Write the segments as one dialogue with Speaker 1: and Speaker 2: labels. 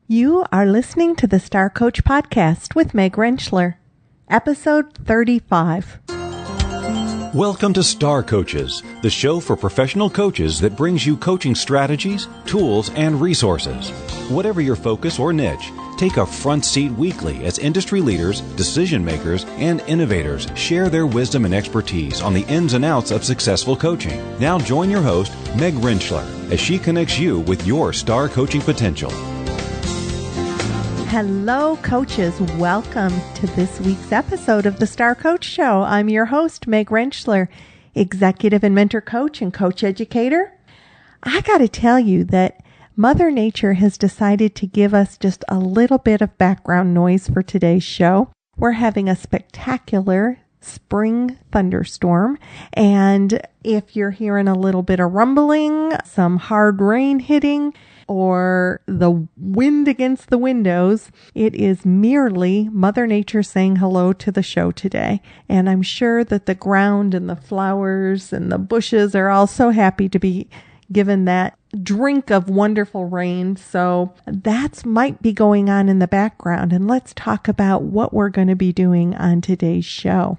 Speaker 1: You are listening to the Star Coach Podcast with Meg Rentschler, episode 35.
Speaker 2: Welcome to Star Coaches, the show for professional coaches that brings you coaching strategies, tools, and resources. Whatever your focus or niche, take a front seat weekly as industry leaders, decision makers, and innovators share their wisdom and expertise on the ins and outs of successful coaching. Now join your host, Meg Rentschler, as she connects you with your star coaching potential.
Speaker 1: Hello, coaches. Welcome to this week's episode of the Star Coach Show. I'm your host, Meg Rentschler, executive and mentor coach and coach educator. I got to tell you that Mother Nature has decided to give us just a little bit of background noise for today's show. We're having a spectacular spring thunderstorm, and if you're hearing a little bit of rumbling, some hard rain hitting, or the wind against the windows, it is merely Mother Nature saying hello to the show today. And I'm sure that the ground and the flowers and the bushes are all so happy to be given that drink of wonderful rain. So that might be going on in the background. And let's talk about what we're going to be doing on today's show.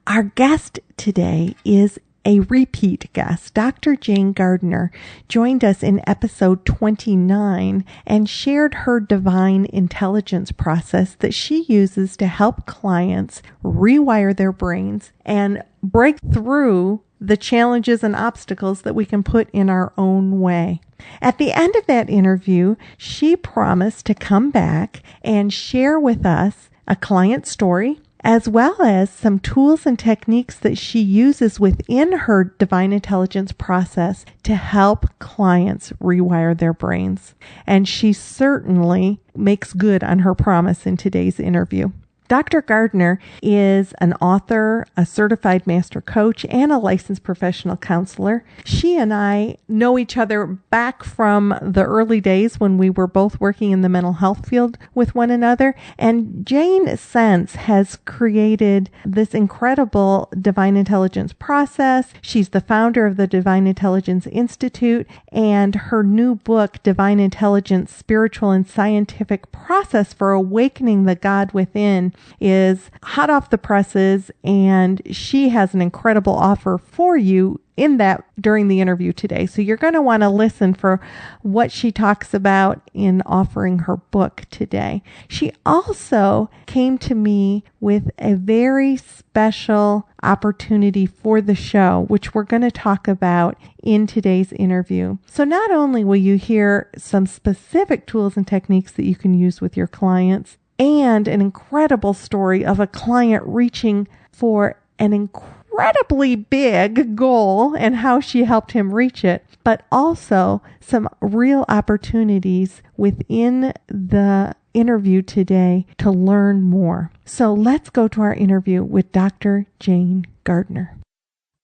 Speaker 1: Our guest today is a repeat guest. Dr. Jayne Gardner joined us in episode 29 and shared her divine intelligence process that she uses to help clients rewire their brains and break through the challenges and obstacles that we can put in our own way. At the end of that interview, she promised to come back and share with us a client story, as well as some tools and techniques that she uses within her divine intelligence process to help clients rewire their brains. And she certainly makes good on her promise in today's interview. Dr. Gardner is an author, a certified master coach, and a licensed professional counselor. She and I know each other back from the early days when we were both working in the mental health field with one another. And Jayne since has created this incredible divine intelligence process. She's the founder of the Divine Intelligence Institute, and her new book, Divine Intelligence, Spiritual and Scientific Process for Awakening the God Within, is hot off the presses, and she has an incredible offer for you in that during the interview today. So you're going to want to listen for what she talks about in offering her book today. She also came to me with a very special opportunity for the show, which we're going to talk about in today's interview. So not only will you hear some specific tools and techniques that you can use with your clients, and an incredible story of a client reaching for an incredibly big goal and how she helped him reach it, but also some real opportunities within the interview today to learn more. So let's go to our interview with Dr. Jayne Gardner.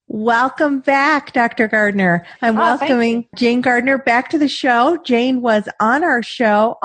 Speaker 1: Welcome back, Dr. Gardner. I'm welcoming Jayne Gardner back to the show. Jayne was on our show,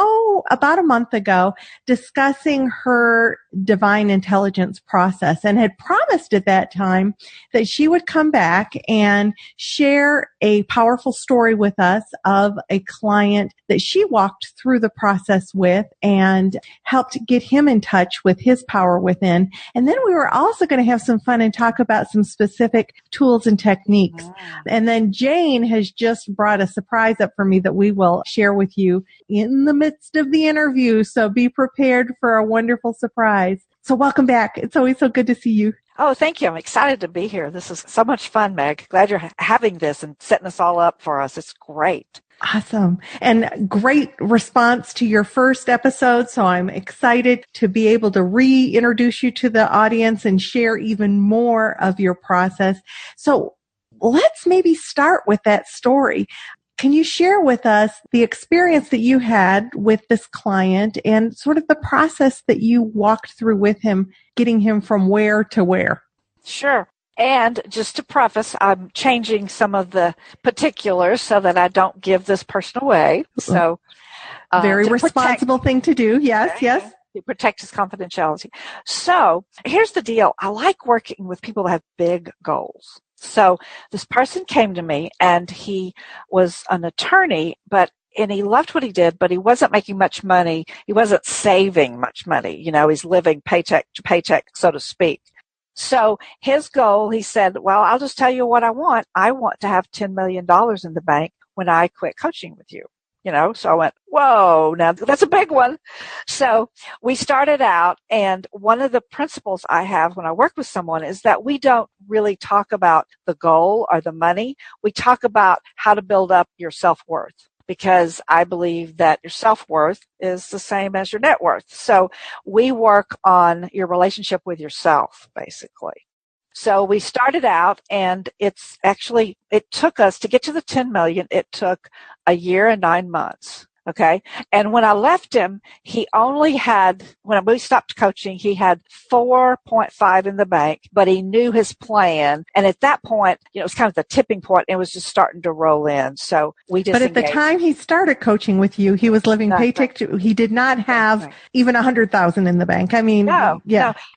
Speaker 1: about a month ago, discussing her divine intelligence process and had promised at that time that she would come back and share a powerful story with us of a client that she walked through the process with and helped get him in touch with his power within. And then we were also going to have some fun and talk about some specific tools and techniques. And then Jayne has just brought a surprise up for me that we will share with you in the midst of the interview. So be prepared for a wonderful surprise. So welcome back. It's always so good to see you.
Speaker 3: Oh, thank you. I'm excited to be here. This is so much fun, Meg. Glad you're having this and setting this all up for us. It's great.
Speaker 1: Awesome. And great response to your first episode. So I'm excited to be able to reintroduce you to the audience and share even more of your process. So let's maybe start with that story. Can you share with us the experience that you had with this client and sort of the process that you walked through with him, getting him from where to where?
Speaker 3: Sure. And just to preface, I'm changing some of the particulars so that I don't give this person away. So,
Speaker 1: very responsible thing to do. Yes, yes.
Speaker 3: To protect his confidentiality. So here's the deal. I like working with people that have big goals. So this person came to me and he was an attorney, but and he loved what he did, but he wasn't making much money. He wasn't saving much money. He's living paycheck to paycheck, so to speak. So his goal, he said, well, I'll just tell you what I want. I want to have $10 million in the bank when I quit coaching with you. So I went, whoa, now that's a big one. So we started out, and one of the principles I have when I work with someone is that we don't really talk about the goal or the money. We talk about how to build up your self-worth, because I believe that your self-worth is the same as your net worth. So we work on your relationship with yourself, basically. So we started out, and it took us to get to the 10 million. It took a year and 9 months. Okay. And when I left him, he only had, when we stopped coaching, he had 4.5 in the bank, but he knew his plan. And at that point, it was kind of the tipping point. And it was just starting to roll in. So we just.
Speaker 1: But at the time he started coaching with you, he was living paycheck to, he did not have even 100,000 in the bank. I mean,
Speaker 3: no.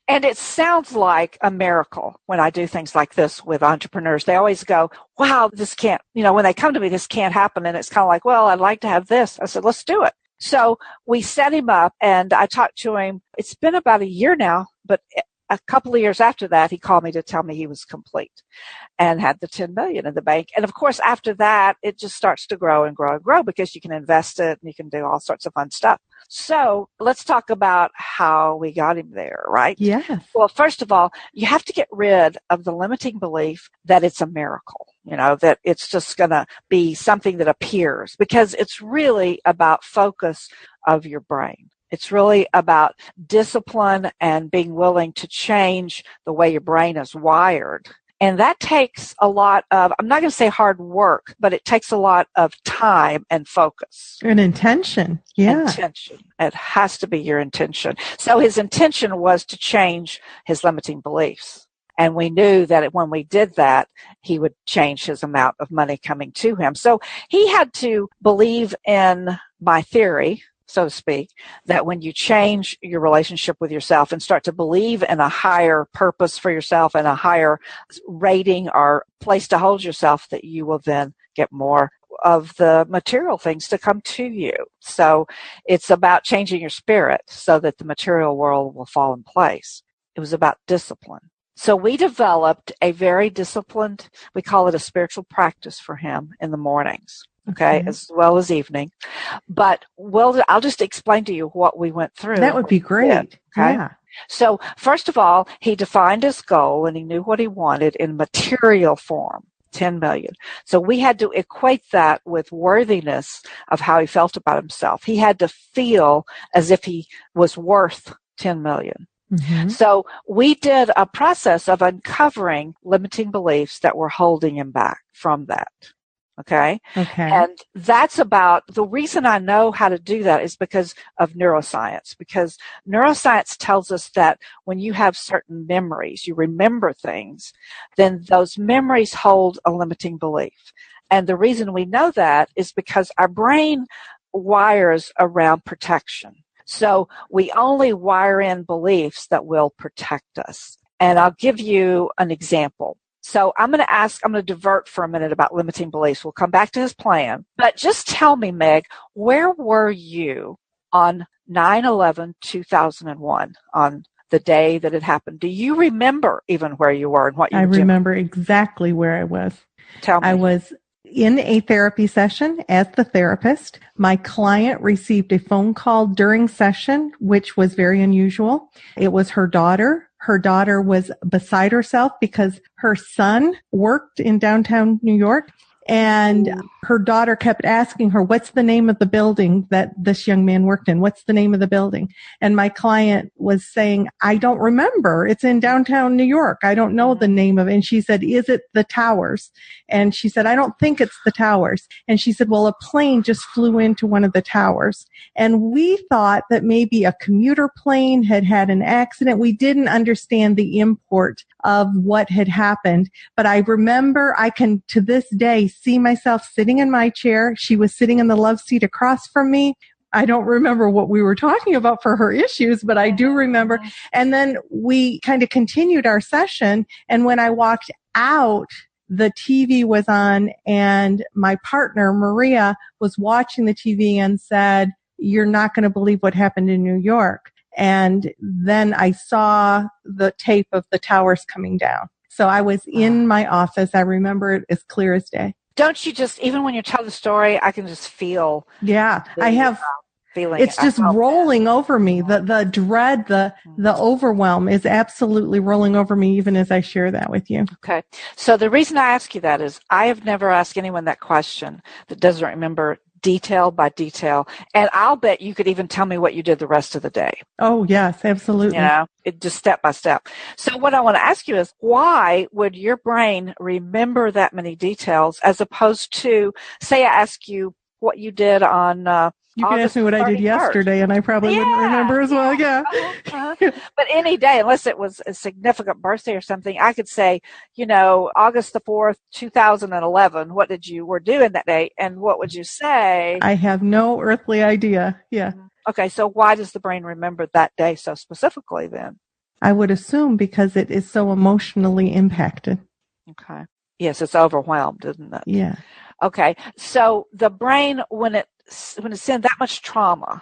Speaker 3: And it sounds like a miracle when I do things like this with entrepreneurs. They always go, wow, this can't, when they come to me, this can't happen. And it's kind of like, well, I'd like to have this. I said, let's do it. So we set him up, and I talked to him. It's been about a year now, but a couple of years after that, he called me to tell me he was complete and had the 10 million in the bank. And of course, after that, it just starts to grow and grow and grow, because you can invest it and you can do all sorts of fun stuff. So let's talk about how we got him there, right?
Speaker 1: Yes.
Speaker 3: Well, first of all, you have to get rid of the limiting belief that it's a miracle, that it's just going to be something that appears, because it's really about focus of your brain. It's really about discipline and being willing to change the way your brain is wired. And that takes a lot of, I'm not going to say hard work, but it takes a lot of time and focus.
Speaker 1: And intention. Yeah.
Speaker 3: Intention. It has to be your intention. So his intention was to change his limiting beliefs. And we knew that when we did that, he would change his amount of money coming to him. So he had to believe in my theory, so to speak, that when you change your relationship with yourself and start to believe in a higher purpose for yourself and a higher rating or place to hold yourself, that you will then get more of the material things to come to you. So it's about changing your spirit so that the material world will fall in place. It was about discipline. So we developed a very disciplined, we call it a spiritual practice for him in the mornings. Okay, as well as evening. But I'll just explain to you what we went through.
Speaker 1: That would be great.
Speaker 3: Okay.
Speaker 1: Yeah.
Speaker 3: So first of all, he defined his goal, and he knew what he wanted in material form, 10 million. So we had to equate that with worthiness of how he felt about himself. He had to feel as if he was worth 10 million. Mm-hmm. So we did a process of uncovering limiting beliefs that were holding him back from that. Okay. And that's about, the reason I know how to do that is because of neuroscience, because neuroscience tells us that when you have certain memories, you remember things, then those memories hold a limiting belief. And the reason we know that is because our brain wires around protection. So we only wire in beliefs that will protect us. And I'll give you an example. So I'm going to divert for a minute about limiting beliefs. We'll come back to his plan. But just tell me, Meg, where were you on 9/11/2001, on the day that it happened? Do you remember even where you were and what you were doing?
Speaker 1: I remember exactly where I was.
Speaker 3: Tell me.
Speaker 1: I was in a therapy session as the therapist. My client received a phone call during session, which was very unusual. It was her daughter. Her daughter was beside herself because her son worked in downtown New York, and her daughter kept asking her, what's the name of the building that this young man worked in? What's the name of the building? And my client was saying, I don't remember. It's in downtown New York. I don't know the name of it. And she said, is it the Towers? And she said, I don't think it's the Towers. And she said, well, a plane just flew into one of the towers. And we thought that maybe a commuter plane had had an accident. We didn't understand the import of what had happened. But I remember, I can to this day see myself sitting in my chair. She was sitting in the love seat across from me. I don't remember what we were talking about for her issues, but I do remember. And then we kind of continued our session. And when I walked out, the TV was on and my partner, Maria, was watching the TV and said, "You're not going to believe what happened in New York." And then I saw the tape of the towers coming down. So I was in my office. I remember it as clear as day.
Speaker 3: Don't you just, even when you tell the story, I can just feel.
Speaker 1: Yeah, I have feeling. It's just rolling over me. The dread, the overwhelm is absolutely rolling over me even as I share that with you.
Speaker 3: Okay. So the reason I ask you that is I have never asked anyone that question that doesn't remember detail by detail. And I'll bet you could even tell me what you did the rest of the day.
Speaker 1: Oh, yes, absolutely.
Speaker 3: You know, it just step by step. So what I want to ask you is, why would your brain remember that many details as opposed to, say I ask you what you did on
Speaker 1: you could ask me what 31st. I did yesterday, and I probably wouldn't remember as well. Yeah.
Speaker 3: But any day, unless it was a significant birthday or something, I could say, you know, August the 4th, 2011, what did you were doing that day? And what would you say?
Speaker 1: I have no earthly idea. Yeah.
Speaker 3: Okay. So why does the brain remember that day so specifically then?
Speaker 1: I would assume because it is so emotionally impacted.
Speaker 3: Okay. Yes, it's overwhelmed, isn't it?
Speaker 1: Yeah.
Speaker 3: Okay. So the brain, when it's in that much trauma,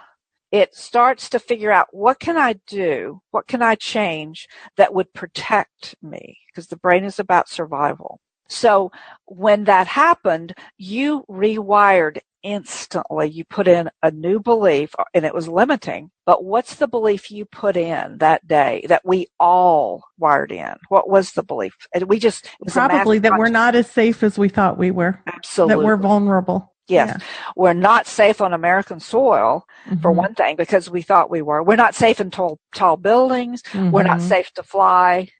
Speaker 3: it starts to figure out, what can I do? What can I change that would protect me? Because the brain is about survival. So when that happened, you rewired instantly. You put in a new belief, and it was limiting. But what's the belief you put in that day that we all wired in? What was the belief? It was
Speaker 1: probably that we're not as safe as we thought we were.
Speaker 3: Absolutely.
Speaker 1: That we're vulnerable.
Speaker 3: Yes. Yeah. We're not safe on American soil, for one thing, because we thought we were. We're not safe in tall buildings. We're not safe to fly.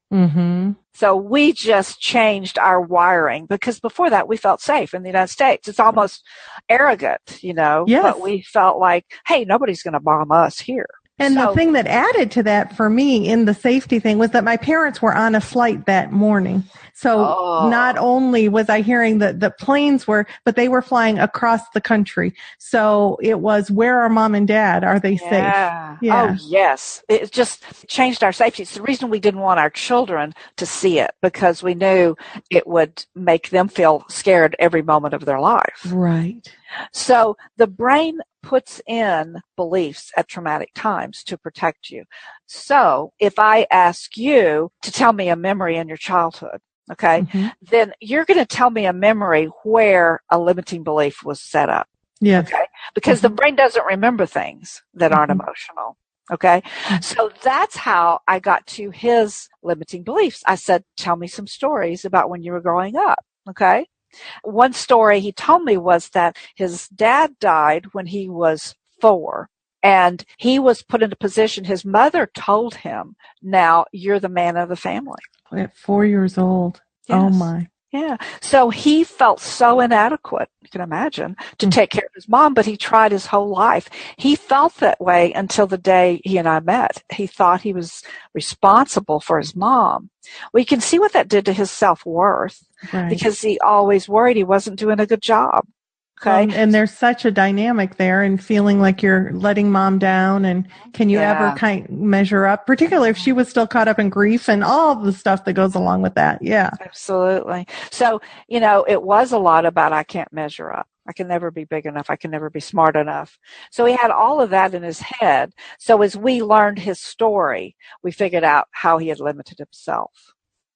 Speaker 3: So we just changed our wiring, because before that we felt safe in the United States. It's almost arrogant, you know, but we felt like, hey, nobody's going to bomb us here.
Speaker 1: And the thing that added to that for me in the safety thing was that my parents were on a flight that morning. So not only was I hearing that the planes were, but they were flying across the country. So it was, where are mom and dad? Are they safe?
Speaker 3: Yeah. Oh, yes. It just changed our safety. It's the reason we didn't want our children to see it, because we knew it would make them feel scared every moment of their life.
Speaker 1: Right.
Speaker 3: So the brain puts in beliefs at traumatic times to protect you. So if I ask you to tell me a memory in your childhood, okay, then you're going to tell me a memory where a limiting belief was set up.
Speaker 1: Yeah.
Speaker 3: Okay. Because the brain doesn't remember things that aren't emotional. Okay. So that's how I got to his limiting beliefs. I said, tell me some stories about when you were growing up. Okay. One story he told me was that his dad died when he was 4, and he was put in a position. His mother told him, now you're the man of the family.
Speaker 1: At 4 years old. Yes. Oh my.
Speaker 3: Yeah. So he felt so inadequate, you can imagine, to take care of his mom, but he tried his whole life. He felt that way until the day he and I met. He thought he was responsible for his mom. Well, you can see what that did to his self-worth, because he always worried he wasn't doing a good job. Okay.
Speaker 1: And there's such a dynamic there, and feeling like you're letting mom down, and can you ever measure up, particularly if she was still caught up in grief and all the stuff that goes along with that. Yeah. Absolutely.
Speaker 3: So, you know, it was a lot about, I can't measure up. I can never be big enough. I can never be smart enough. So he had all of that in his head. So as we learned his story, we figured out how he had limited himself.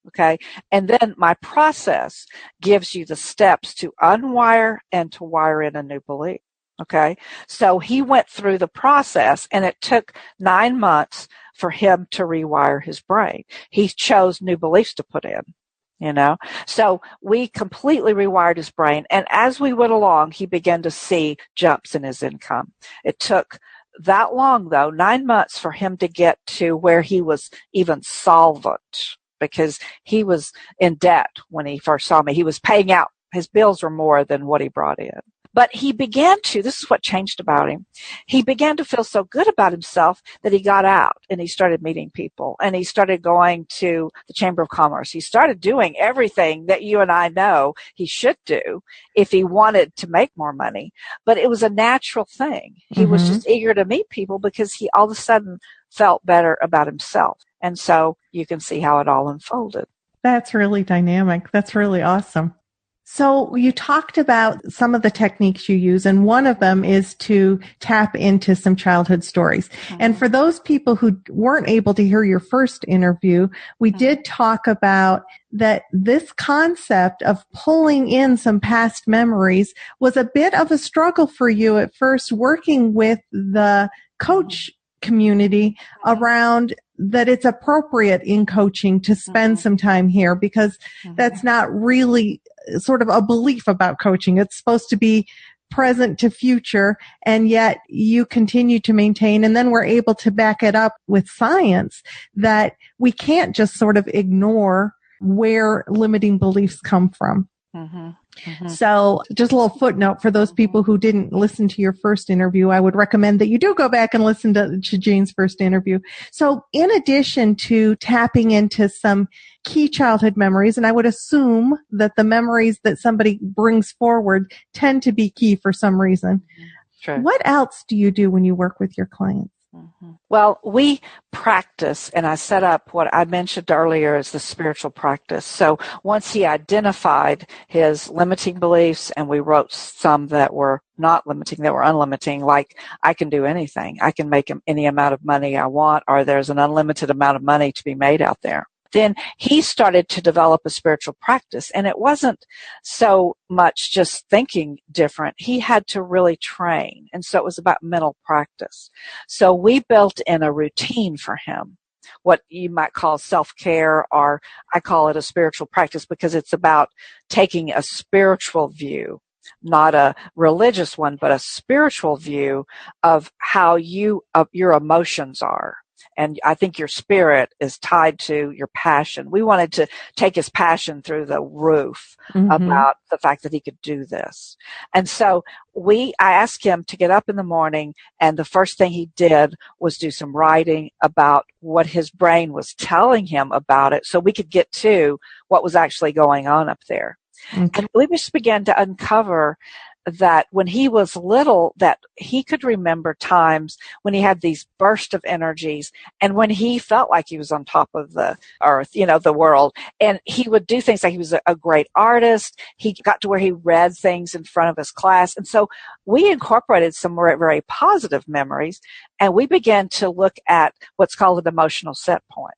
Speaker 3: Okay. And then my process gives you the steps to unwire and to wire in a new belief. Okay. So he went through the process, and it took 9 months for him to rewire his brain. He chose new beliefs to put in, you know. So we completely rewired his brain. And as we went along, he began to see jumps in his income. It took that long, though, 9 months, for him to get to where he was even solvent, because he was in debt when he first saw me. He was paying out. His bills were more than what he brought in. But he began to, this is what changed about him, he began to feel so good about himself that he got out and he started meeting people, and he started going to the Chamber of Commerce. He started doing everything that you and I know he should do if he wanted to make more money. But it was a natural thing. He was just eager to meet people because he all of a sudden felt better about himself. And so you can see how it all unfolded.
Speaker 1: That's really dynamic. That's really awesome. So you talked about some of the techniques you use, and one of them is to tap into some childhood stories. Mm-hmm. And for those people who weren't able to hear your first interview, we did talk about that this concept of pulling in some past memories was a bit of a struggle for you at first, working with the coach community around that it's appropriate in coaching to spend some time here, because that's not really sort of a belief about coaching. It's supposed to be present to future, and yet you continue to maintain, and then we're able to back it up with science that we can't just sort of ignore where limiting beliefs come from. So just a little footnote for those people who didn't listen to your first interview, I would recommend that you do go back and listen to Jayne's first interview. So in addition to tapping into some key childhood memories, and I would assume that the memories that somebody brings forward tend to be key for some reason.
Speaker 3: True.
Speaker 1: What else do you do when you work with your clients?
Speaker 3: Well, we practice, and I set up what I mentioned earlier as the spiritual practice. So once he identified his limiting beliefs, and we wrote some that were not limiting, that were unlimiting, like I can do anything. I can make any amount of money I want, or there's an unlimited amount of money to be made out there. Then he started to develop a spiritual practice, and it wasn't so much just thinking different. He had to really train, and so it was about mental practice. So we built in a routine for him, what you might call self-care, or I call it a spiritual practice, because it's about taking a spiritual view, not a religious one, but a spiritual view of how your emotions are. And I think your spirit is tied to your passion. We wanted to take his passion through the roof about the fact that he could do this. And so I asked him to get up in the morning, and the first thing he did was do some writing about what his brain was telling him about it, so we could get to what was actually going on up there. And we just began to uncover that when he was little, that he could remember times when he had these bursts of energies, and when he felt like he was on top of the earth, the world. And he would do things like he was a great artist. He got to where he read things in front of his class. And so we incorporated some very, very positive memories, and we began to look at what's called an emotional set point.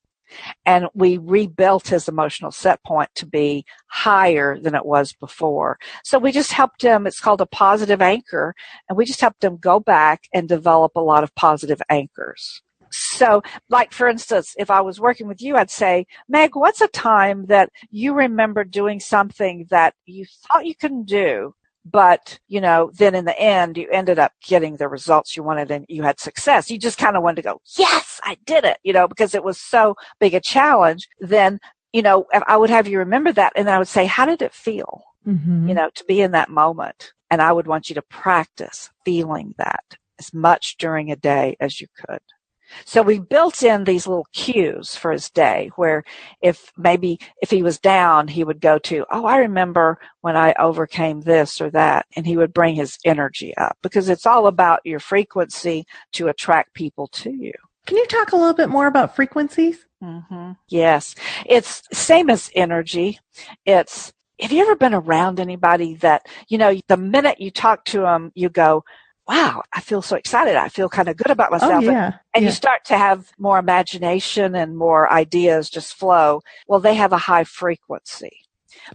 Speaker 3: And we rebuilt his emotional set point to be higher than it was before. So we just helped him. It's called a positive anchor. And we just helped him go back and develop a lot of positive anchors. So, like, for instance, if I was working with you, I'd say, Meg, what's a time that you remember doing something that you thought you couldn't do, but, then in the end, you ended up getting the results you wanted and you had success. You just kind of wanted to go, yes, I did it, because it was so big a challenge. Then, I would have you remember that, and I would say, how did it feel, to be in that moment? And I would want you to practice feeling that as much during a day as you could. So we built in these little cues for his day, where if he was down, he would go to, I remember when I overcame this or that, and he would bring his energy up, because it's all about your frequency to attract people to you.
Speaker 1: Can you talk a little bit more about frequencies?
Speaker 3: Yes. It's same as energy. Have you ever been around anybody that, the minute you talk to them, you go, wow, I feel so excited. I feel kind of good about myself. And you start to have more imagination and more ideas just flow. Well, they have a high frequency.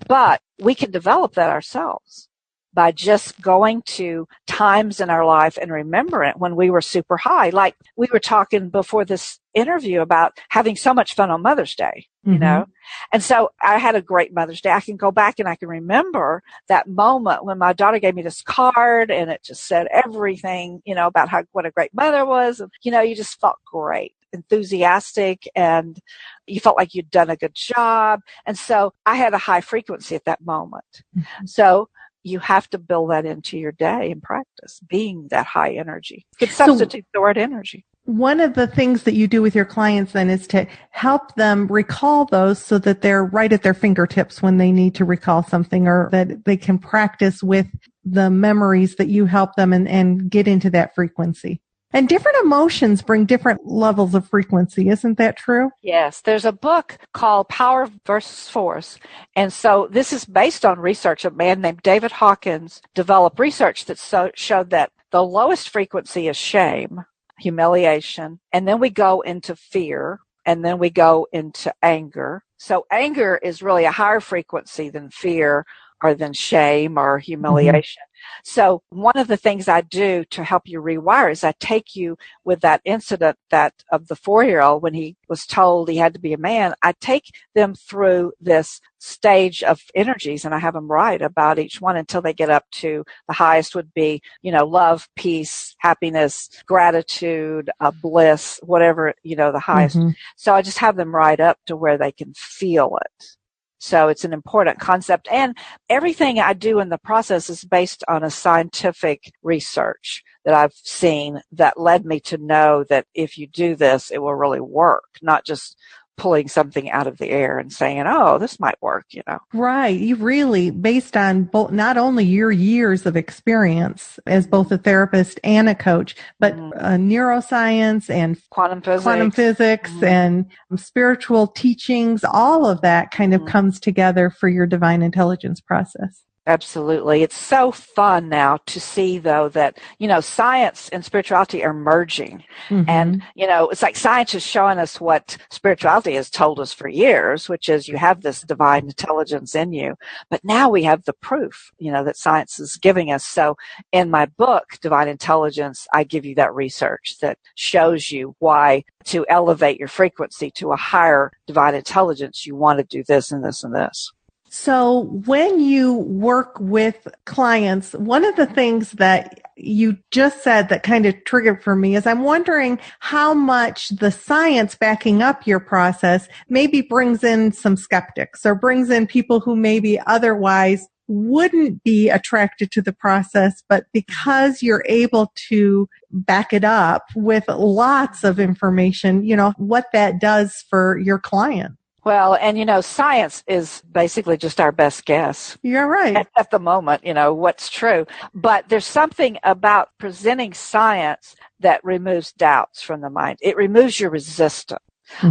Speaker 3: But we can develop that ourselves by just going to times in our life and remembering it when we were super high. Like we were talking before this interview about having so much fun on Mother's Day, And so I had a great Mother's Day. I can go back and I can remember that moment when my daughter gave me this card, and it just said everything, about what a great mother was. And, you just felt great, enthusiastic, and you felt like you'd done a good job. And so I had a high frequency at that moment. So you have to build that into your day and practice being that high energy. You can substitute the word energy.
Speaker 1: One of the things that you do with your clients then is to help them recall those so that they're right at their fingertips when they need to recall something, or that they can practice with the memories that you help them and get into that frequency. And different emotions bring different levels of frequency. Isn't that true?
Speaker 3: Yes. There's a book called Power versus Force. And so this is based on research. A man named David Hawkins developed research that showed that the lowest frequency is shame, humiliation, and then we go into fear, and then we go into anger. So anger is really a higher frequency than fear or than shame or humiliation. So one of the things I do to help you rewire is I take you with that incident that of the 4-year-old when he was told he had to be a man. I take them through this stage of energies and I have them write about each one until they get up to the highest would be, love, peace, happiness, gratitude, bliss, whatever, the highest. So I just have them write up to where they can feel it. So it's an important concept. And everything I do in the process is based on a scientific research that I've seen that led me to know that if you do this, it will really work, not just pulling something out of the air and saying, oh, this might work,
Speaker 1: Right. You really, based on both, not only your years of experience as both a therapist and a coach, but neuroscience and
Speaker 3: quantum physics
Speaker 1: and spiritual teachings, all of that kind of comes together for your divine intelligence process.
Speaker 3: Absolutely. It's so fun now to see, though, that, science and spirituality are merging. And, it's like science is showing us what spirituality has told us for years, which is you have this divine intelligence in you. But now we have the proof, that science is giving us. So in my book, Divine Intelligence, I give you that research that shows you why to elevate your frequency to a higher divine intelligence, you want to do this and this and this.
Speaker 1: So when you work with clients, one of the things that you just said that kind of triggered for me is I'm wondering how much the science backing up your process maybe brings in some skeptics or brings in people who maybe otherwise wouldn't be attracted to the process, but because you're able to back it up with lots of information, what that does for your client.
Speaker 3: Well, and science is basically just our best guess.
Speaker 1: You're right.
Speaker 3: At the moment, what's true. But there's something about presenting science that removes doubts from the mind. It removes your resistance.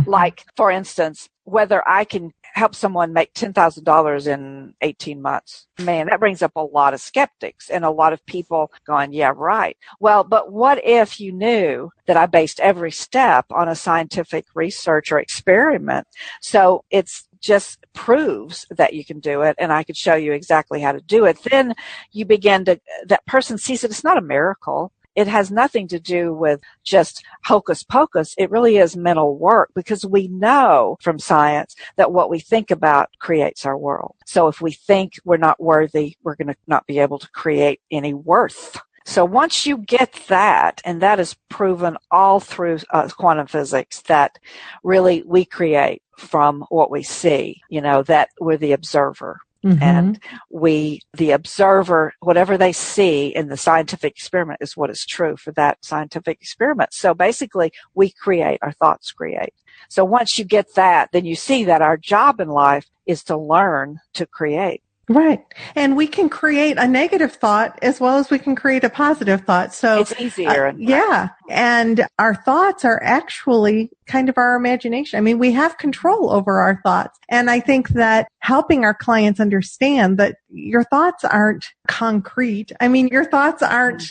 Speaker 3: Like, for instance, whether I can help someone make $10,000 in 18 months. Man, that brings up a lot of skeptics and a lot of people going, yeah, right. Well, but what if you knew that I based every step on a scientific research or experiment? So it's just proves that you can do it, and I could show you exactly how to do it. Then you begin to, that person sees that it's not a miracle. It has nothing to do with just hocus pocus. It really is mental work because we know from science that what we think about creates our world. So if we think we're not worthy, we're going to not be able to create any worth. So once you get that, and that is proven all through quantum physics, that really we create from what we see, that we're the observer. And the observer, whatever they see in the scientific experiment is what is true for that scientific experiment. So basically, we create, our thoughts create. So once you get that, then you see that our job in life is to learn to create.
Speaker 1: Right. And we can create a negative thought as well as we can create a positive thought. So
Speaker 3: it's easier.
Speaker 1: Yeah. And our thoughts are actually kind of our imagination. I mean, we have control over our thoughts. And I think that helping our clients understand that your thoughts aren't concrete. I mean, your thoughts aren't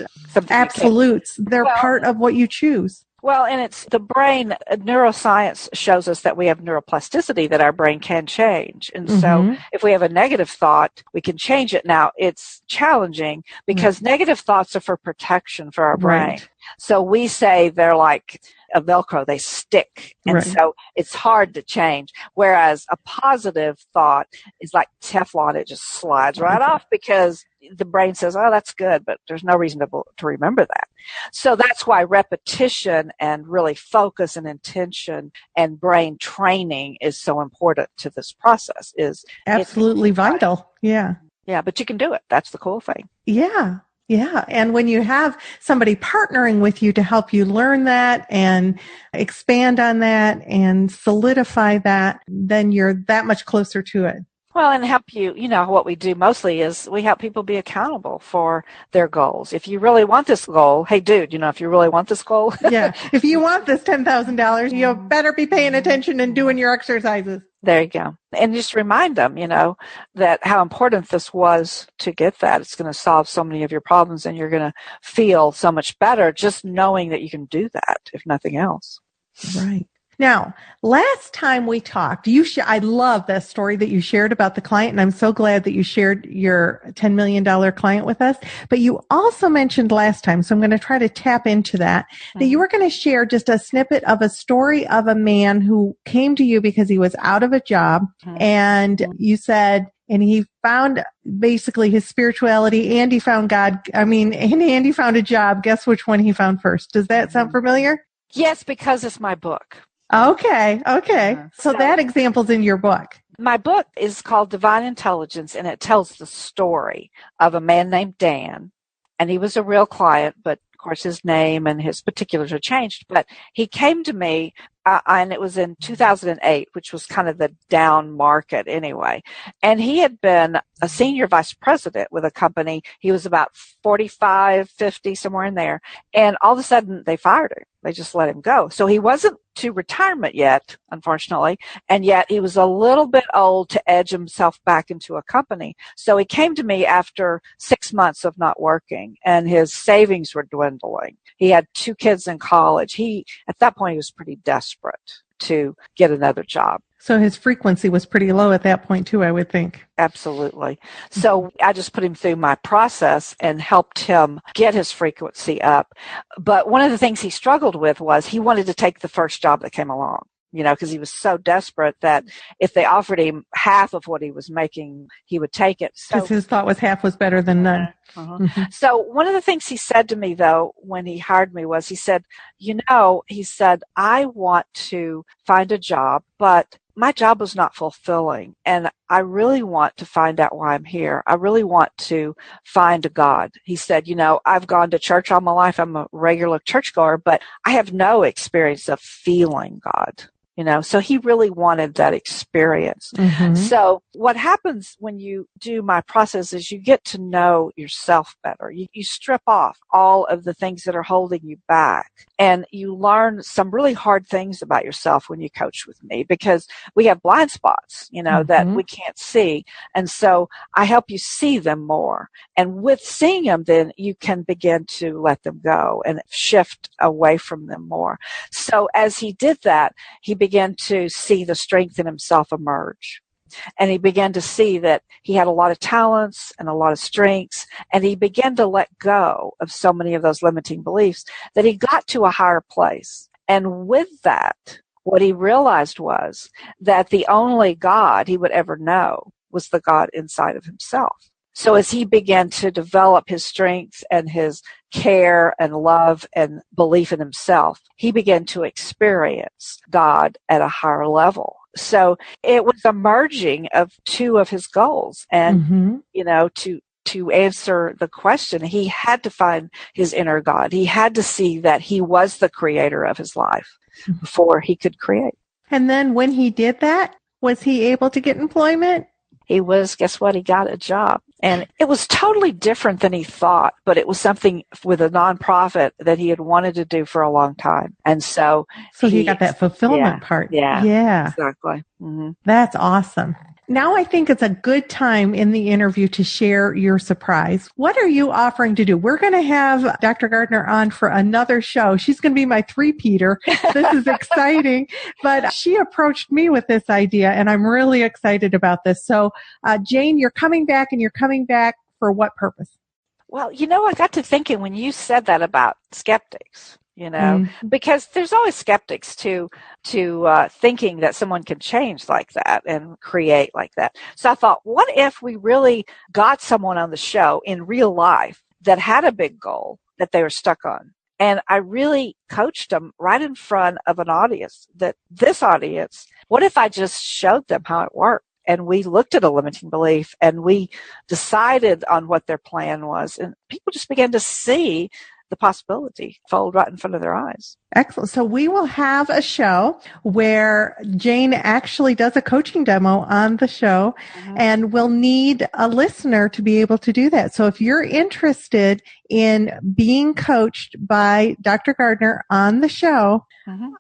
Speaker 1: absolutes. They're part of what you choose.
Speaker 3: Well, and it's the brain, neuroscience shows us that we have neuroplasticity, that our brain can change. And so if we have a negative thought, we can change it. Now, it's challenging because negative thoughts are for protection for our brain.
Speaker 1: Right.
Speaker 3: So we say they're like a Velcro, they stick. And so it's hard to change. Whereas a positive thought is like Teflon, it just slides right off because the brain says, oh, that's good, but there's no reason to remember that. So that's why repetition and really focus and intention and brain training is so important to this process. Is
Speaker 1: absolutely vital. Yeah.
Speaker 3: Yeah, but you can do it. That's the cool thing.
Speaker 1: Yeah. Yeah. And when you have somebody partnering with you to help you learn that and expand on that and solidify that, then you're that much closer to it.
Speaker 3: Well, and help you, what we do mostly is we help people be accountable for their goals. If you really want this goal, hey, dude, if you really want this goal.
Speaker 1: Yeah. If you want this $10,000, you better be paying attention and doing your exercises.
Speaker 3: There you go. And just remind them, that how important this was to get that. It's going to solve so many of your problems, and you're going to feel so much better just knowing that you can do that, if nothing else.
Speaker 1: Right. Now, last time we talked, I love that story that you shared about the client, and I'm so glad that you shared your $10 million client with us. But you also mentioned last time, so I'm going to try to tap into that you were going to share just a snippet of a story of a man who came to you because he was out of a job, and you said, and he found basically his spirituality, and he found God. And he found a job. Guess which one he found first? Does that sound familiar?
Speaker 3: Yes, because it's my book.
Speaker 1: Okay. So that example's in your book.
Speaker 3: My book is called Divine Intelligence, and it tells the story of a man named Dan. And he was a real client, but of course his name and his particulars are changed. But he came to me, and it was in 2008, which was kind of the down market anyway. And he had been a senior vice president with a company. He was about 45, 50, somewhere in there. And all of a sudden they fired him. They just let him go. So he wasn't to retirement yet, unfortunately, and yet he was a little bit old to edge himself back into a company. So he came to me after 6 months of not working, and his savings were dwindling. He had 2 kids in college. At that point, he was pretty desperate to get another job.
Speaker 1: So his frequency was pretty low at that point too, I would think.
Speaker 3: Absolutely. So I just put him through my process and helped him get his frequency up. But one of the things he struggled with was he wanted to take the first job that came along, because he was so desperate that if they offered him half of what he was making, he would take it.
Speaker 1: Because his thought was half was better than none.
Speaker 3: So one of the things he said to me, though, when he hired me was, he said, I want to find a job, but my job was not fulfilling, and I really want to find out why I'm here. I really want to find a God. He said, I've gone to church all my life. I'm a regular churchgoer, but I have no experience of feeling God. So he really wanted that experience. So what happens when you do my process is you get to know yourself better. You strip off all of the things that are holding you back, and you learn some really hard things about yourself when you coach with me, because we have blind spots, that we can't see. And so I help you see them more. And with seeing them, then you can begin to let them go and shift away from them more. So as he did that, he began to see the strength in himself emerge. And he began to see that he had a lot of talents and a lot of strengths, and he began to let go of so many of those limiting beliefs that he got to a higher place. And with that, what he realized was that the only God he would ever know was the God inside of himself. So as he began to develop his strength and his care and love and belief in himself, he began to experience God at a higher level. So it was a merging of 2 of his goals. And, to answer the question, he had to find his inner God. He had to see that he was the creator of his life before he could create.
Speaker 1: And then when he did that, was he able to get employment?
Speaker 3: He was, guess what? He got a job. And it was totally different than he thought, but it was something with a nonprofit that he had wanted to do for a long time. And so
Speaker 1: he got that fulfillment part.
Speaker 3: Yeah. Exactly.
Speaker 1: That's awesome. Now I think it's a good time in the interview to share your surprise. What are you offering to do? We're going to have Dr. Gardner on for another show. She's going to be my three-peater. This is exciting. But she approached me with this idea, and I'm really excited about this. So, Jayne, you're coming back, and you're coming back for what purpose?
Speaker 3: Well, I got to thinking when you said that about skeptics. Because there's always skeptics to thinking that someone can change like that and create like that. So I thought, what if we really got someone on the show in real life that had a big goal that they were stuck on? And I really coached them right in front of an audience, what if I just showed them how it worked? And we looked at a limiting belief, and we decided on what their plan was. And people just began to see the possibility fold right in front of their eyes.
Speaker 1: Excellent. So we will have a show where Jayne actually does a coaching demo on the show, and we'll need a listener to be able to do that. So if you're interested in being coached by Dr. Gardner on the show,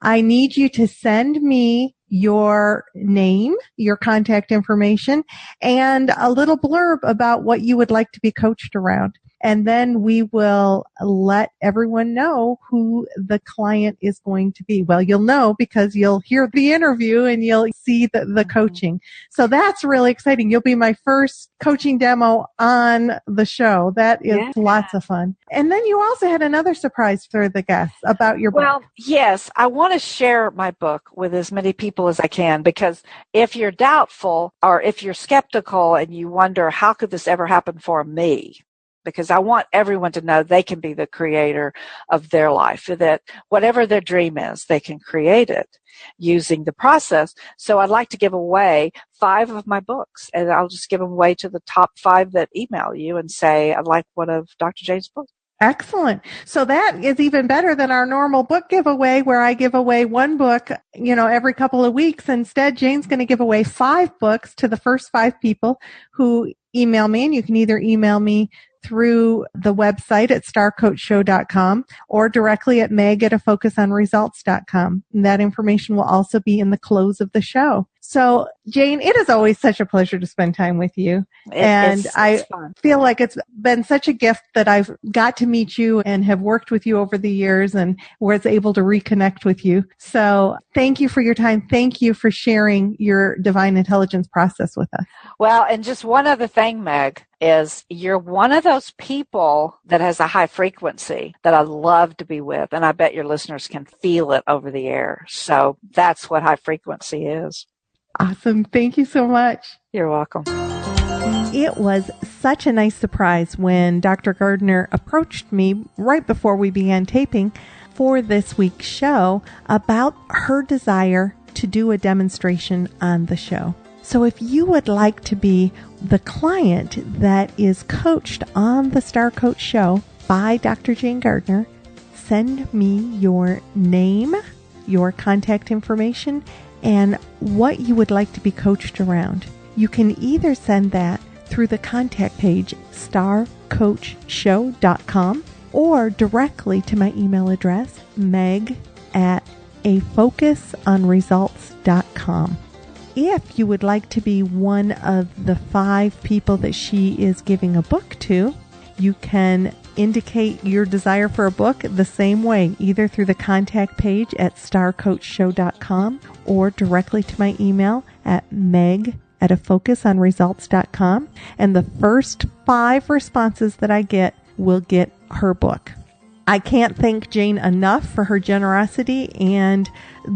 Speaker 1: I need you to send me your name, your contact information, and a little blurb about what you would like to be coached around. And then we will let everyone know who the client is going to be. Well, you'll know because you'll hear the interview and you'll see the coaching. So that's really exciting. You'll be my first coaching demo on the show. That is lots of fun. And then you also had another surprise for the guests about your book.
Speaker 3: Well, yes, I want to share my book with as many people as I can, because if you're doubtful or if you're skeptical and you wonder, how could this ever happen for me? Because I want everyone to know they can be the creator of their life, that whatever their dream is, they can create it using the process. So I'd like to give away 5 of my books, and I'll just give them away to the top 5 that email you and say, I'd like one of Dr. Jayne's books.
Speaker 1: Excellent. So that is even better than our normal book giveaway where I give away one book, every couple of weeks. Instead, Jayne's going to give away 5 books to the first 5 people who email me, and you can either email me through the website at starcoachshow.com or directly at meg@afocusonresults.com. And that information will also be in the close of the show. So, Jayne, it is always such a pleasure to spend time with you. I feel like it's been such a gift that I've got to meet you and have worked with you over the years and was able to reconnect with you. So thank you for your time. Thank you for sharing your divine intelligence process with us.
Speaker 3: Well, and just one other thing, Meg, is you're one of those people that has a high frequency that I love to be with. And I bet your listeners can feel it over the air. So that's what high frequency is.
Speaker 1: Awesome. Thank you so much.
Speaker 3: You're welcome.
Speaker 1: It was such a nice surprise when Dr. Gardner approached me right before we began taping for this week's show about her desire to do a demonstration on the show. So if you would like to be the client that is coached on the Star Coach Show by Dr. Jayne Gardner, send me your name, your contact information, and what you would like to be coached around. You can either send that through the contact page, starcoachshow.com, or directly to my email address, meg@afocusonresults.com. If you would like to be one of the 5 people that she is giving a book to, you can indicate your desire for a book the same way, either through the contact page at starcoachshow.com or directly to my email at meg@afocusonresults.com. And the first 5 responses that I get will get her book. I can't thank Jayne enough for her generosity and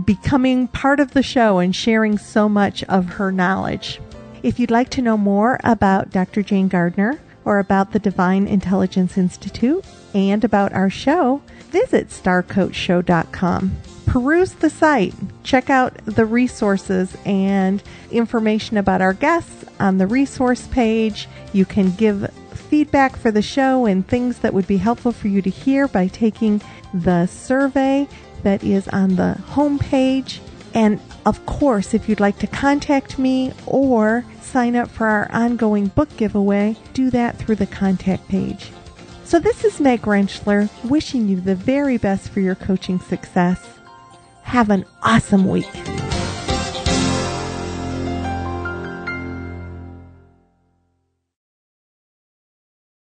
Speaker 1: becoming part of the show and sharing so much of her knowledge. If you'd like to know more about Dr. Jayne Gardner or about the Divine Intelligence Institute and about our show, visit starcoachshow.com. Peruse the site. Check out the resources and information about our guests on the resource page. You can give feedback for the show and things that would be helpful for you to hear by taking the survey that is on the homepage. And of course, if you'd like to contact me or sign up for our ongoing book giveaway, do that through the contact page. So this is Meg Rentschler wishing you the very best for your coaching success. Have an awesome week.